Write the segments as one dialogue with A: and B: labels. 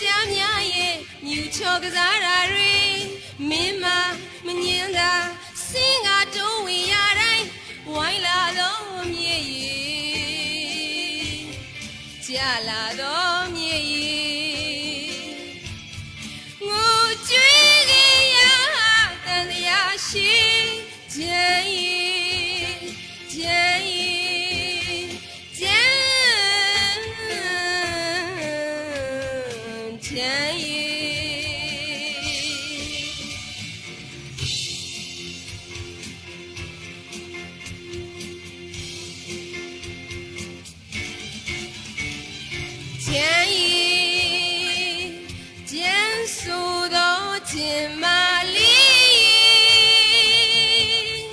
A: ကြများရဲ့မြူချောကစားတာတွေမင်းမမငင်းသာစင်းကတိုးဝင်ရတိုင်းဝိုင်းလာတော့မြေကြီးကြလာတော့မြေကြီးငိုကြွေးကြီးရတန်တရားရှိကြည်ကြည်ကြည်ချင်းမလေး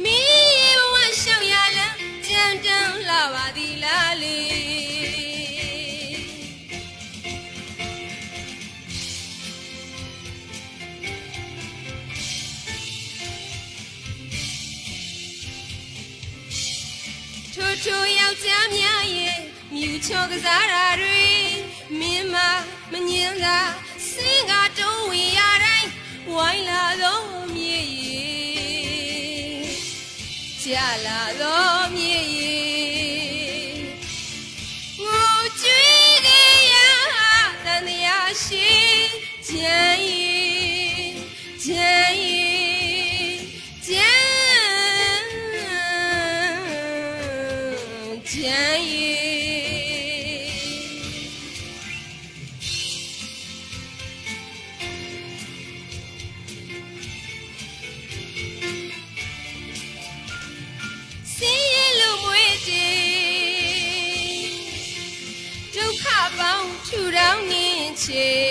A: မီးဘဝရှောက်ရလမ်းကြံတန်းလာပါသည်လားလေထိုးထိုးယောက်ျားများရဲ့မြူချောကစားတာတွေမင်းမမငင်းသာစင်းကတိုးဝင်ရတိုင်းဝိုင်းလာတော့မြေကြီးကြလာတော့မြေကြီးငိုကြွေးကြီးရတန်တရားရှိကြည်ကြည်ကြည်ဒုက္ခပေါင်းထူထောင်နေချေ